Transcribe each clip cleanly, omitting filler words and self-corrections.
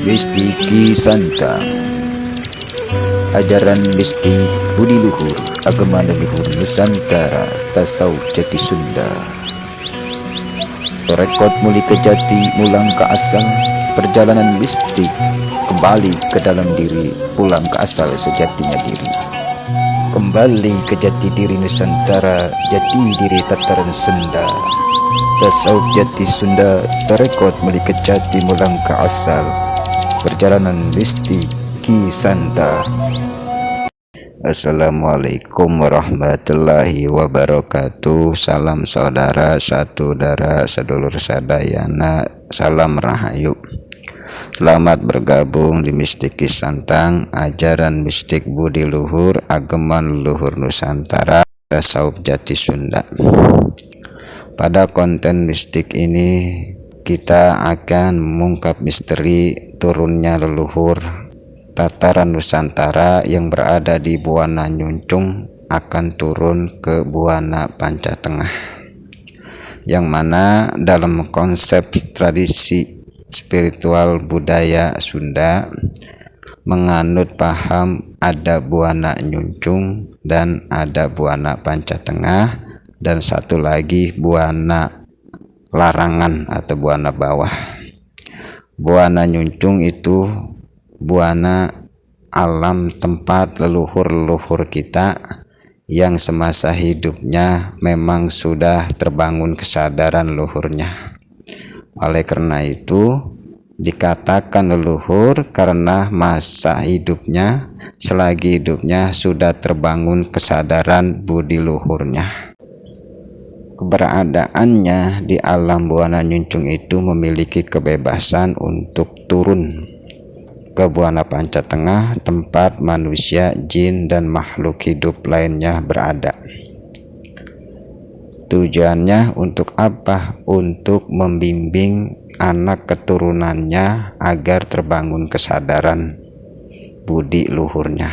Mistiki Santa. Ajaran mistik budi luhur agama leluhur Nusantara tasawuf jati Sunda. Rekod muli ke jati, mulang ke asal. Perjalanan mistik kembali ke dalam diri, pulang ke asal sejatinya diri. Kembali ke jati diri Nusantara, jati diri tataran Sunda. Tasawuf jati Sunda, terekod muli ke jati, mulang ke asal. Perjalanan mistik Santa. Assalamualaikum warahmatullahi wabarakatuh. Salam saudara, satudara, sedulur sadayana, salam rahayu. Selamat bergabung di Mistiki Santang, ajaran mistik budi luhur agama leluhur Nusantara tasawuf jati Sunda. Pada konten mistik ini kita akan mengungkap misteri turunnya leluhur tataran Nusantara yang berada di Buana Nyuncung akan turun ke Buana Panca Tengah, yang mana dalam konsep tradisi spiritual budaya Sunda menganut paham ada Buana Nyuncung dan ada Buana Panca Tengah, dan satu lagi Buana Larangan atau Buana Bawah. Buana Nyuncung itu buana alam tempat leluhur-leluhur kita yang semasa hidupnya memang sudah terbangun kesadaran leluhurnya. Oleh karena itu dikatakan leluhur karena masa hidupnya, selagi hidupnya sudah terbangun kesadaran budi luhurnya. Keberadaannya di alam Buana Nyuncung itu memiliki kebebasan untuk turun ke Buana Panca Tengah, tempat manusia, jin, dan makhluk hidup lainnya berada. Tujuannya untuk apa? Untuk membimbing anak keturunannya agar terbangun kesadaran budi luhurnya.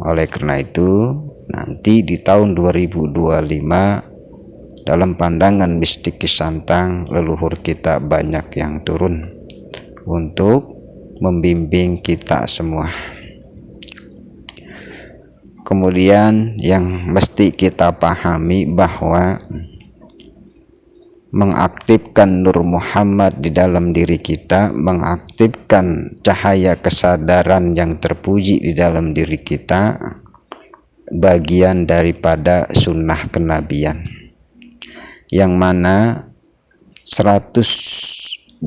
Oleh karena itu, nanti di tahun 2025 dalam pandangan Mistiki Santang, leluhur kita banyak yang turun untuk membimbing kita semua. Kemudian yang mesti kita pahami bahwa mengaktifkan Nur Muhammad di dalam diri kita, mengaktifkan cahaya kesadaran yang terpuji di dalam diri kita, bagian daripada sunnah kenabian, yang mana 124.000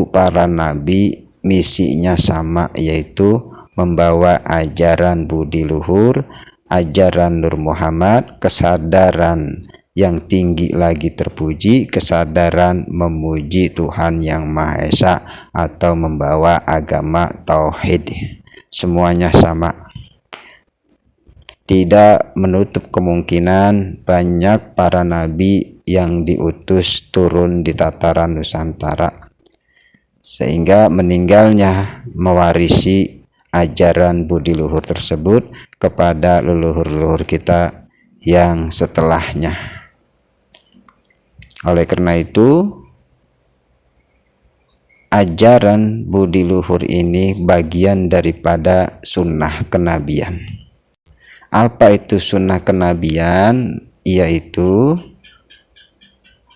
para nabi misinya sama, yaitu membawa ajaran budi luhur, ajaran Nur Muhammad, kesadaran yang tinggi lagi terpuji, kesadaran memuji Tuhan Yang Maha Esa, atau membawa agama tauhid. Semuanya sama. Tidak menutup kemungkinan banyak para nabi yang diutus turun di tataran Nusantara, sehingga meninggalnya mewarisi ajaran budi luhur tersebut kepada leluhur-leluhur kita yang setelahnya. Oleh karena itu, ajaran budi luhur ini bagian daripada sunnah kenabian. Apa itu sunnah kenabian? Yaitu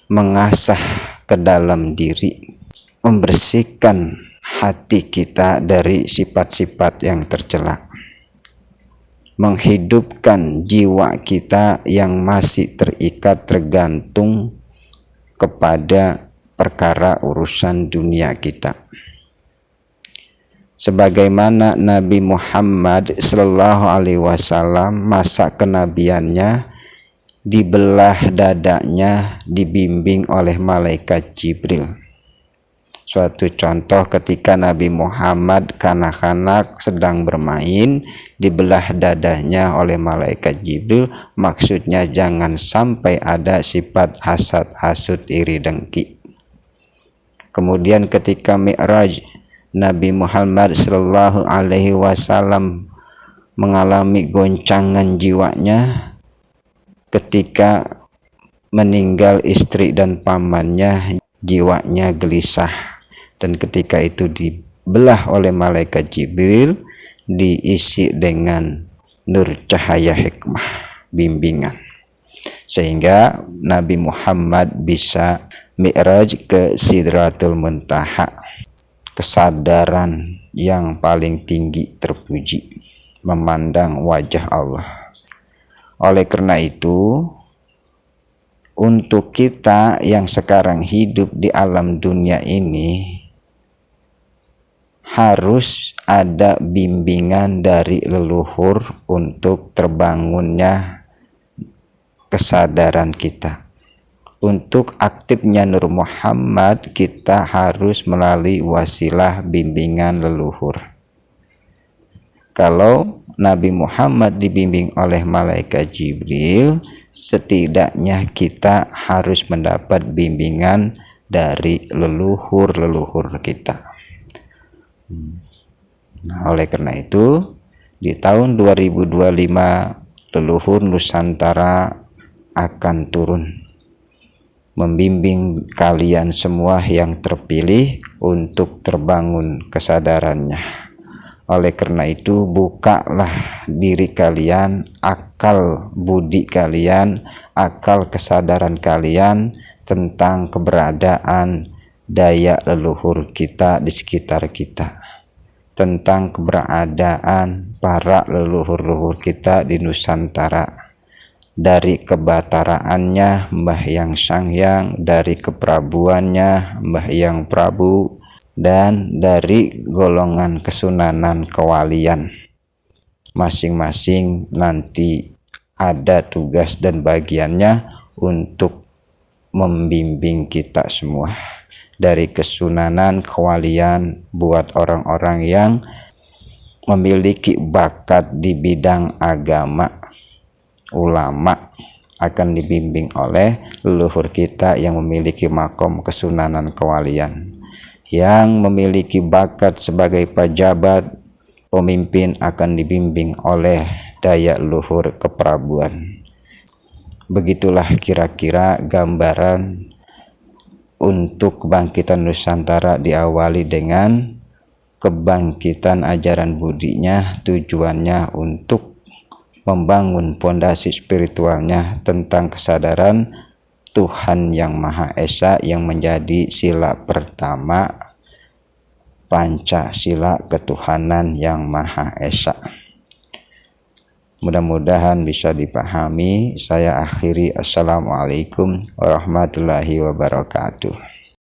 mengasah ke dalam diri, membersihkan hati kita dari sifat-sifat yang tercela, menghidupkan jiwa kita yang masih terikat tergantung kepada perkara urusan dunia kita. Sebagaimana Nabi Muhammad Sallallahu Alaihi Wasallam, masa kenabiannya dibelah dadanya, dibimbing oleh malaikat Jibril. Suatu contoh ketika Nabi Muhammad kanak-kanak sedang bermain, dibelah dadanya oleh malaikat Jibril, maksudnya jangan sampai ada sifat hasad, hasud, iri, dengki. Kemudian ketika Mi'raj, Nabi Muhammad Sallallahu Alaihi Wasallam mengalami goncangan jiwanya ketika meninggal istri dan pamannya, jiwanya gelisah Dan ketika itu dibelah oleh malaikat Jibril, diisi dengan nur cahaya hikmah bimbingan, sehingga Nabi Muhammad bisa mi'raj ke Sidratul Muntaha, kesadaran yang paling tinggi terpuji, memandang wajah Allah. Oleh karena itu, untuk kita yang sekarang hidup di alam dunia ini, harus ada bimbingan dari leluhur untuk terbangunnya kesadaran kita. Untuk aktifnya Nur Muhammad, kita harus melalui wasilah bimbingan leluhur. Kalau Nabi Muhammad dibimbing oleh malaikat Jibril, setidaknya kita harus mendapat bimbingan dari leluhur-leluhur kita. Nah, oleh karena itu, di tahun 2025 leluhur Nusantara akan turun membimbing kalian semua yang terpilih untuk terbangun kesadarannya. Oleh karena itu, bukalah diri kalian, akal budi kalian, akal kesadaran kalian tentang keberadaan daya leluhur kita di sekitar kita, tentang keberadaan para leluhur-leluhur kita di Nusantara, dari kebataraannya Mbah Yang Sangyang, dari keprabuannya Mbah Yang Prabu, dan dari golongan kesunanan kewalian. Masing-masing nanti ada tugas dan bagiannya untuk membimbing kita semua. Dari kesunanan kewalian buat orang-orang yang memiliki bakat di bidang agama, ulama akan dibimbing oleh leluhur kita yang memiliki makom kesunanan kewalian. Yang memiliki bakat sebagai pejabat, pemimpin akan dibimbing oleh daya leluhur keprabuan. Begitulah kira-kira gambaran untuk kebangkitan Nusantara diawali dengan kebangkitan ajaran budinya, tujuannya untuk membangun pondasi spiritualnya tentang kesadaran Tuhan Yang Maha Esa yang menjadi sila pertama Pancasila Ketuhanan Yang Maha Esa. Mudah-mudahan bisa dipahami. Saya akhiri. Assalamualaikum warahmatullahi wabarakatuh.